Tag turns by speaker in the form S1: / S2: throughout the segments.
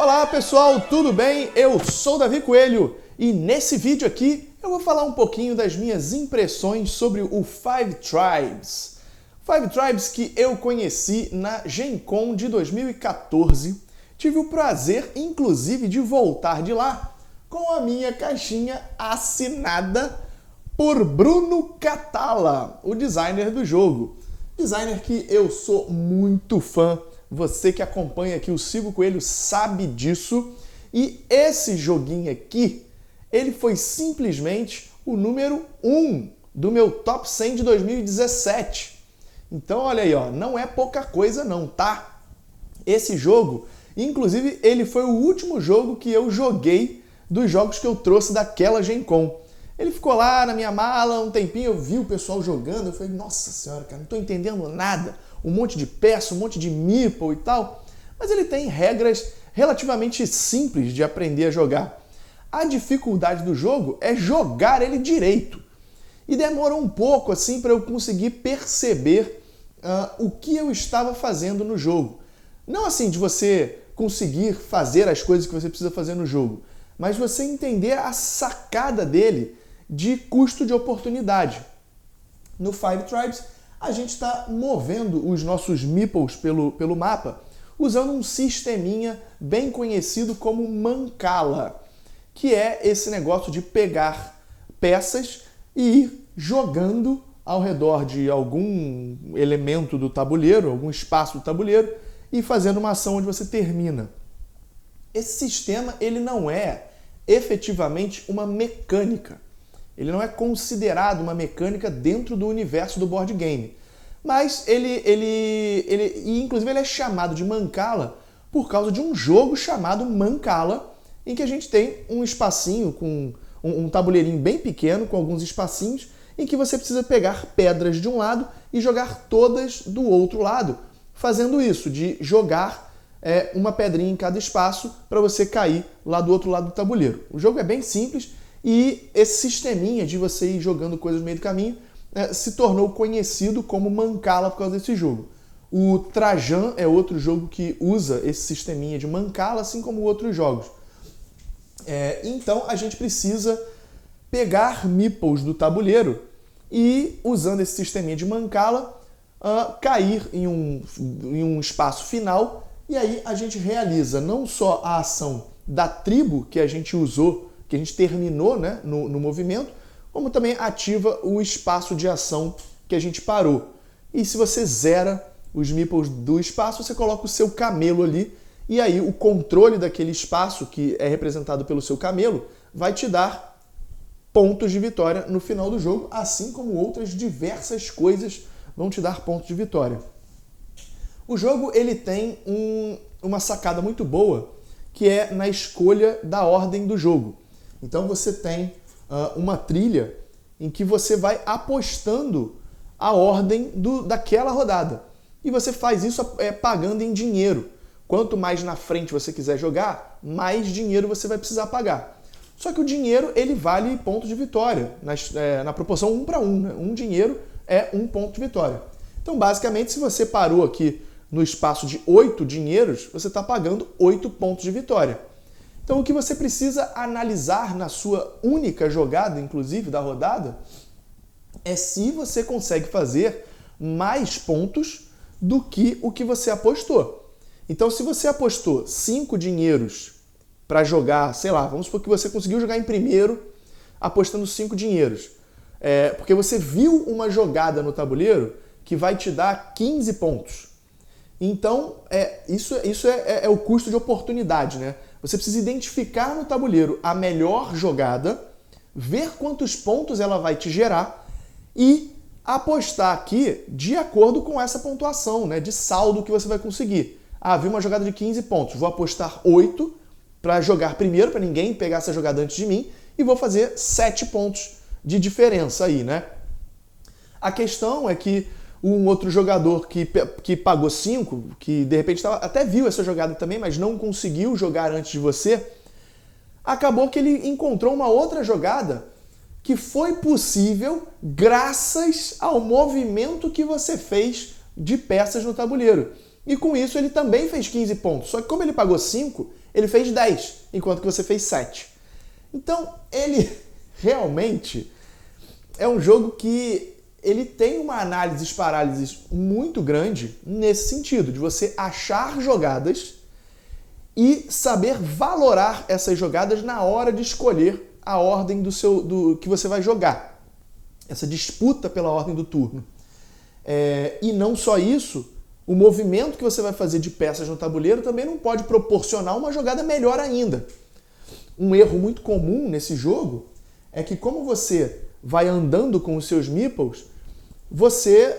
S1: Olá pessoal, tudo bem? Eu sou Davi Coelho e nesse vídeo aqui eu vou falar um pouquinho das minhas impressões sobre o Five Tribes. Five Tribes que eu conheci na Gen Con de 2014. Tive o prazer, inclusive, de voltar de lá com a minha caixinha assinada por Bruno Catala, o designer do jogo. Designer que eu sou muito fã. Você que acompanha aqui o Sigo Coelho sabe disso. E esse joguinho aqui, ele foi simplesmente o número 1 do meu Top 100 de 2017. Então olha aí, ó, não é pouca coisa não, tá? Esse jogo, inclusive, ele foi o último jogo que eu joguei dos jogos que eu trouxe daquela Gen Con. Ele ficou lá na minha mala um tempinho, eu vi o pessoal jogando, eu falei, nossa senhora, cara, não tô entendendo nada. Um monte de peça, um monte de meeple e tal. Mas ele tem regras relativamente simples de aprender a jogar. A dificuldade do jogo é jogar ele direito. E demorou um pouco assim para eu conseguir perceber o que eu estava fazendo no jogo. Não assim de você conseguir fazer as coisas que você precisa fazer no jogo, mas você entender a sacada dele de custo de oportunidade. No Five Tribes, a gente está movendo os nossos meeples pelo mapa usando um sisteminha bem conhecido como Mancala, que é esse negócio de pegar peças e ir jogando ao redor de algum elemento do tabuleiro, algum espaço do tabuleiro, e fazendo uma ação onde você termina. Esse sistema ele não é efetivamente uma mecânica. Ele não é considerado uma mecânica dentro do universo do board game. Mas inclusive ele é chamado de Mancala por causa de um jogo chamado Mancala, em que a gente tem um espacinho com um tabuleirinho bem pequeno, com alguns espacinhos, em que você precisa pegar pedras de um lado e jogar todas do outro lado, fazendo isso, de jogar uma pedrinha em cada espaço para você cair lá do outro lado do tabuleiro. O jogo é bem simples e esse sisteminha de você ir jogando coisas no meio do caminho se tornou conhecido como Mancala por causa desse jogo. O Trajan é outro jogo que usa esse sisteminha de Mancala, assim como outros jogos. Então a gente precisa pegar meeples do tabuleiro e, usando esse sisteminha de Mancala, cair em um espaço final, e aí a gente realiza não só a ação da tribo que a gente usou, que a gente terminou, né, no movimento, como também ativa o espaço de ação que a gente parou. E se você zera os meeples do espaço, você coloca o seu camelo ali, e aí o controle daquele espaço, que é representado pelo seu camelo, vai te dar pontos de vitória no final do jogo, assim como outras diversas coisas vão te dar pontos de vitória. O jogo ele tem uma sacada muito boa, que é na escolha da ordem do jogo. Então você tem uma trilha em que você vai apostando a ordem daquela rodada. E você faz isso pagando em dinheiro. Quanto mais na frente você quiser jogar, mais dinheiro você vai precisar pagar. Só que o dinheiro ele vale ponto de vitória, na proporção 1 para 1. Né? Um dinheiro é 1 ponto de vitória. Então, basicamente, se você parou aqui no espaço de 8 dinheiros, você está pagando 8 pontos de vitória. Então, o que você precisa analisar na sua única jogada, inclusive, da rodada, é se você consegue fazer mais pontos do que o que você apostou. Então, se você apostou 5 dinheiros para jogar, sei lá, vamos supor que você conseguiu jogar em primeiro apostando 5 dinheiros. Porque você viu uma jogada no tabuleiro que vai te dar 15 pontos. Então, isso é o custo de oportunidade, né? Você precisa identificar no tabuleiro a melhor jogada, ver quantos pontos ela vai te gerar e apostar aqui de acordo com essa pontuação, né, de saldo que você vai conseguir. Vi uma jogada de 15 pontos, vou apostar 8 para jogar primeiro, para ninguém pegar essa jogada antes de mim, e vou fazer 7 pontos de diferença aí, né? A questão é que um outro jogador que pagou 5, que de repente até viu essa jogada também, mas não conseguiu jogar antes de você, acabou que ele encontrou uma outra jogada que foi possível graças ao movimento que você fez de peças no tabuleiro. E com isso ele também fez 15 pontos. Só que como ele pagou 5, ele fez 10, enquanto que você fez 7. Então, ele realmente é um jogo que ele tem uma análise-parálises muito grande nesse sentido, de você achar jogadas e saber valorar essas jogadas na hora de escolher a ordem do que você vai jogar. Essa disputa pela ordem do turno. E não só isso, o movimento que você vai fazer de peças no tabuleiro também não pode proporcionar uma jogada melhor ainda. Um erro muito comum nesse jogo é que, como você vai andando com os seus meeples, você,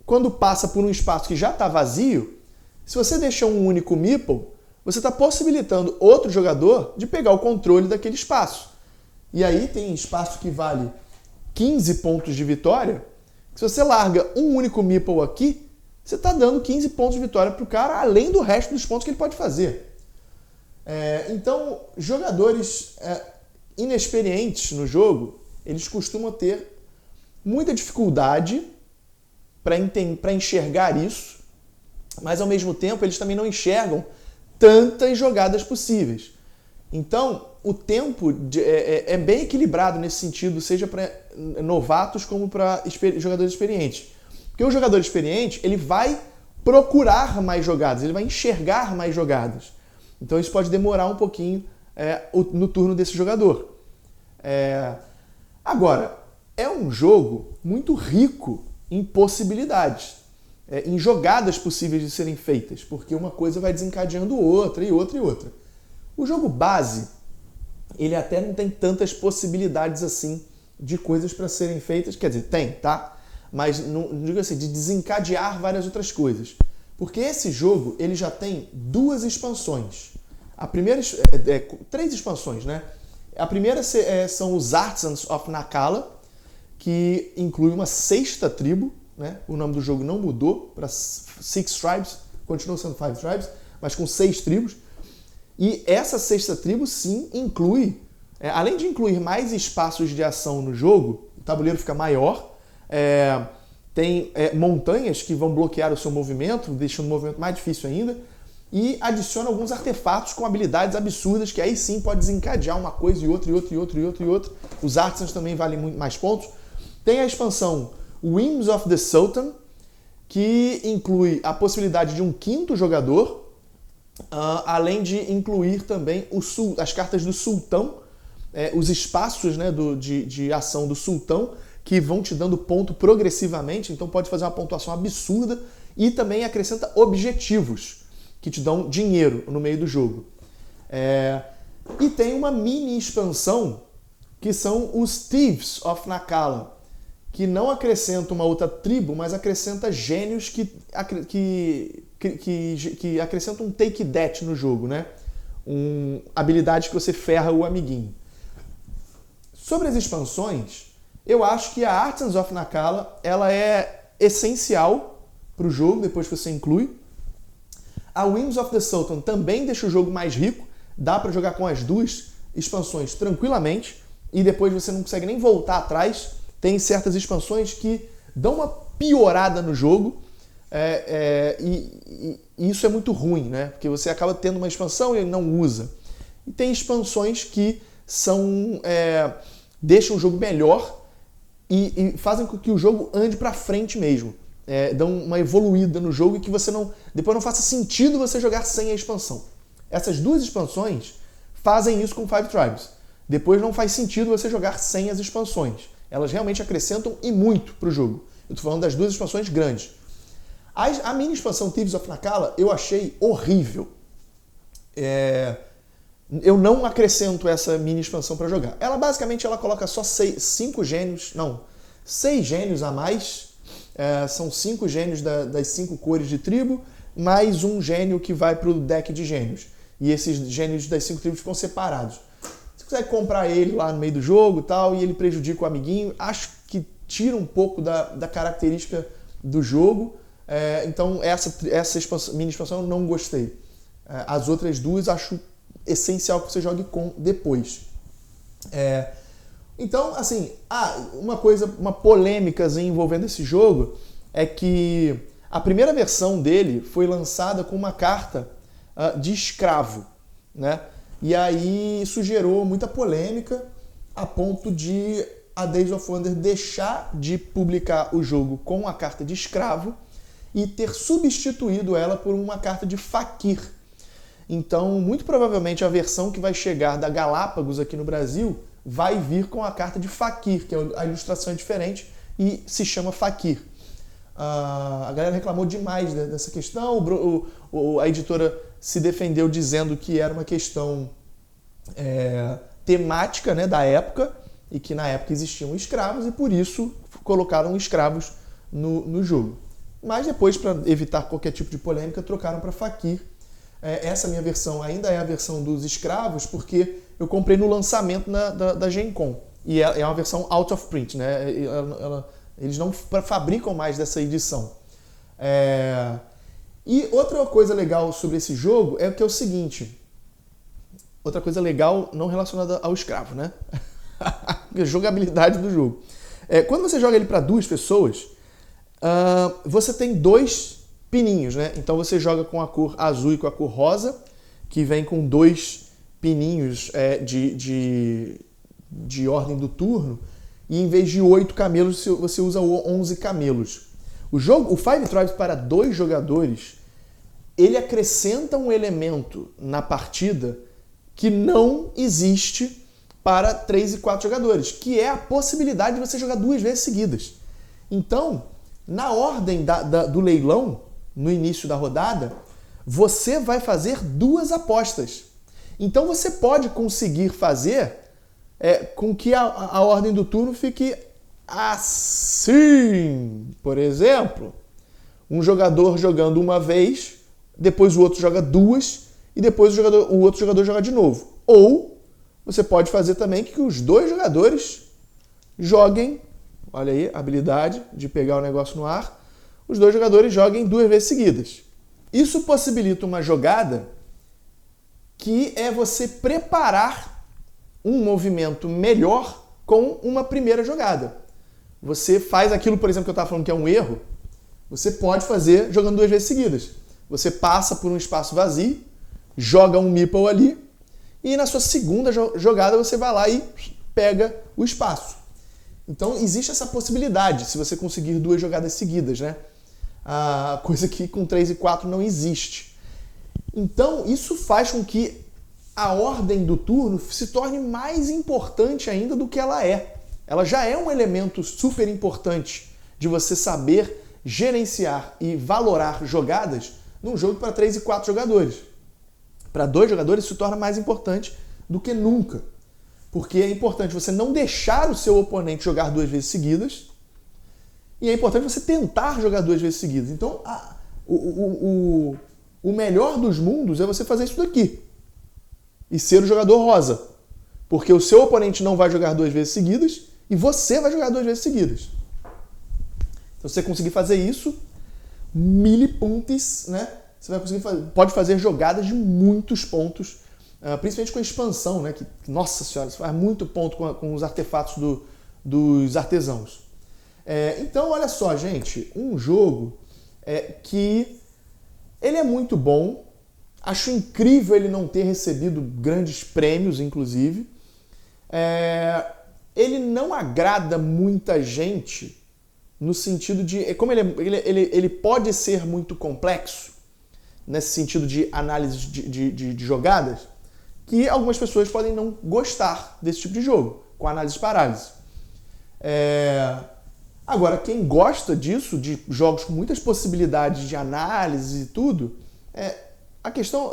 S1: quando passa por um espaço que já está vazio, se você deixar um único meeple, você está possibilitando outro jogador de pegar o controle daquele espaço. E aí tem espaço que vale 15 pontos de vitória. Se você larga um único meeple aqui, você está dando 15 pontos de vitória para o cara, além do resto dos pontos que ele pode fazer. Então, jogadores inexperientes no jogo, eles costumam ter muita dificuldade para enxergar isso, mas ao mesmo tempo eles também não enxergam tantas jogadas possíveis. Então, o tempo é bem equilibrado nesse sentido, seja para novatos como para jogadores experientes. Porque o jogador experiente, ele vai procurar mais jogadas, ele vai enxergar mais jogadas. Então isso pode demorar um pouquinho no turno desse jogador. Agora, é um jogo muito rico em possibilidades, em jogadas possíveis de serem feitas, porque uma coisa vai desencadeando outra e outra e outra. O jogo base, ele até não tem tantas possibilidades assim de coisas para serem feitas, quer dizer, tem, tá? Mas não digo assim, de desencadear várias outras coisas. Porque esse jogo, ele já tem 2 expansões. A primeira, 3 expansões, né? A primeira são os Artisans of Naqala, que inclui uma 6ª tribo, né? O nome do jogo não mudou para 6 Tribes, continua sendo 5 Tribes, mas com 6 tribos. E essa 6ª tribo, sim, inclui, além de incluir mais espaços de ação no jogo, o tabuleiro fica maior, tem montanhas que vão bloquear o seu movimento, deixando o movimento mais difícil ainda, e adiciona alguns artefatos com habilidades absurdas, que aí sim pode desencadear uma coisa e outra, e outra, e outra, e outra, e outra. Os Artisans também valem muito mais pontos. Tem a expansão Whims of the Sultan, que inclui a possibilidade de um 5º jogador, além de incluir também as cartas do Sultão, os espaços, né, de ação do Sultão, que vão te dando ponto progressivamente, então pode fazer uma pontuação absurda, e também acrescenta objetivos, que te dão dinheiro no meio do jogo. E tem uma mini expansão, que são os Thieves of Naqala, que não acrescenta uma outra tribo, mas acrescenta gênios que acrescentam um take that no jogo, né? Habilidade que você ferra o amiguinho. Sobre as expansões, eu acho que a Artisans of Naqala ela é essencial para o jogo, depois que você inclui. A Whims of the Sultan também deixa o jogo mais rico, dá para jogar com as 2 expansões tranquilamente, e depois você não consegue nem voltar atrás. Tem certas expansões que dão uma piorada no jogo, e isso é muito ruim, né? Porque você acaba tendo uma expansão e ele não usa. E tem expansões que deixam o jogo melhor e fazem com que o jogo ande para frente mesmo. Dão uma evoluída no jogo e que depois não faça sentido você jogar sem a expansão. Essas 2 expansões fazem isso com 5 Tribes. Depois não faz sentido você jogar sem as expansões. Elas realmente acrescentam e muito para o jogo. Eu estou falando das 2 expansões grandes. A mini expansão Thieves of Naqala eu achei horrível. Eu não acrescento essa mini expansão para jogar. Ela basicamente coloca só 6 gênios a mais. São 5 gênios das 5 cores de tribo, mais um gênio que vai para o deck de gênios. E esses gênios das 5 tribos ficam separados. Você consegue comprar ele lá no meio do jogo e tal, e ele prejudica o amiguinho. Acho que tira um pouco da característica do jogo. Então essa mini expansão eu não gostei. As outras 2 acho essencial que você jogue com depois. Então, assim, uma polêmica envolvendo esse jogo é que a primeira versão dele foi lançada com uma carta de escravo. né? E aí isso gerou muita polêmica a ponto de a Days of Wonder deixar de publicar o jogo com a carta de escravo e ter substituído ela por uma carta de faquir. Então, muito provavelmente a versão que vai chegar da Galápagos aqui no Brasil vai vir com a carta de faquir, que a ilustração é diferente e se chama faquir. A galera reclamou demais dessa questão, a editora se defendeu dizendo que era uma questão temática, né, da época, e que na época existiam escravos e por isso colocaram escravos no jogo. Mas depois, para evitar qualquer tipo de polêmica, trocaram para faquir. Essa minha versão ainda é a versão dos escravos, porque eu comprei no lançamento da Gen Con. E é uma versão out of print, né? Eles não fabricam mais dessa edição. E outra coisa legal sobre esse jogo é que é o seguinte. Outra coisa legal não relacionada ao escravo, né? A jogabilidade do jogo. Quando você joga ele para duas pessoas, você tem dois pininhos, né? Então você joga com a cor azul e com a cor rosa, que vem com dois pininhos de ordem do turno, e em vez de 8 camelos, você usa 11 camelos. O Five Tribes para 2 jogadores, ele acrescenta um elemento na partida que não existe para 3 e 4 jogadores, que é a possibilidade de você jogar 2 vezes seguidas. Então, na ordem do leilão, no início da rodada, você vai fazer 2 apostas. Então você pode conseguir fazer com que a ordem do turno fique assim. Por exemplo, um jogador jogando uma vez, depois o outro joga 2 e depois o outro jogador joga de novo. Ou você pode fazer também que os 2 jogadores joguem, olha aí, a habilidade de pegar o negócio no ar, os 2 jogadores joguem 2 vezes seguidas. Isso possibilita uma jogada que é você preparar um movimento melhor com uma primeira jogada. Você faz aquilo, por exemplo, que eu estava falando que é um erro, você pode fazer jogando 2 vezes seguidas. Você passa por um espaço vazio, joga um meeple ali, e na sua segunda jogada você vai lá e pega o espaço. Então existe essa possibilidade, se você conseguir 2 jogadas seguidas, né? A coisa que com 3 e 4 não existe. Então isso faz com que a ordem do turno se torne mais importante ainda do que ela é. Ela já é um elemento super importante de você saber gerenciar e valorar jogadas num jogo para 3 e 4 jogadores. Para 2 jogadores isso se torna mais importante do que nunca. Porque é importante você não deixar o seu oponente jogar 2 vezes seguidas e é importante você tentar jogar 2 vezes seguidas. Então, o melhor dos mundos é você fazer isso daqui e ser o jogador rosa. Porque o seu oponente não vai jogar 2 vezes seguidas e você vai jogar 2 vezes seguidas. Então, se você conseguir fazer isso, milipuntes, né? Você vai conseguir pode fazer jogadas de muitos pontos, principalmente com a expansão, né? Que, nossa senhora, você faz muito ponto com os artefatos dos artesãos. Então, olha só, gente, um jogo que ele é muito bom. Acho incrível ele não ter recebido grandes prêmios, inclusive. Ele não agrada muita gente no sentido de... Como ele pode ser muito complexo, nesse sentido de análise de jogadas, que algumas pessoas podem não gostar desse tipo de jogo, com análise de parálise. Agora, quem gosta disso, de jogos com muitas possibilidades de análise e tudo, a questão,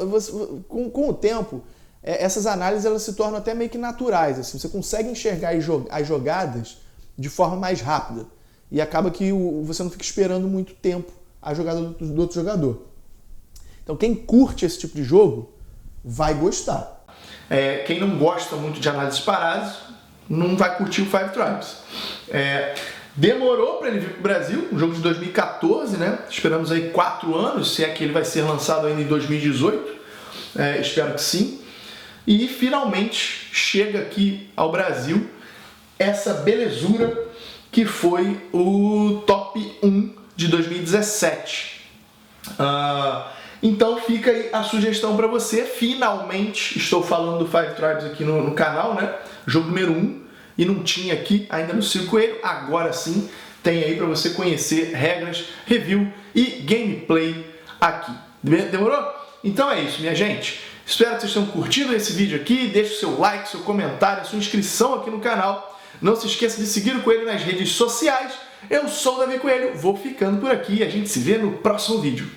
S1: com o tempo, essas análises elas se tornam até meio que naturais. Assim, você consegue enxergar as jogadas de forma mais rápida e acaba que você não fica esperando muito tempo a jogada do outro jogador. Então, quem curte esse tipo de jogo vai gostar. Quem não gosta muito de análise de parálise não vai curtir o Five Tribes. Demorou para ele vir para o Brasil, um jogo de 2014, né? Esperamos aí 4 anos, se é que ele vai ser lançado ainda em 2018. Espero que sim. E finalmente chega aqui ao Brasil essa belezura que foi o Top 1 de 2017. Então fica aí a sugestão para você. Finalmente estou falando do Five Tribes aqui no canal, né? Jogo número 1, e não tinha aqui ainda no Circo Coelho. Agora sim tem aí para você conhecer regras, review e gameplay aqui. Demorou? Então é isso, minha gente. Espero que vocês tenham curtido esse vídeo aqui. Deixe o seu like, seu comentário, sua inscrição aqui no canal. Não se esqueça de seguir o Coelho nas redes sociais. Eu sou o Davi Coelho, vou ficando por aqui e a gente se vê no próximo vídeo.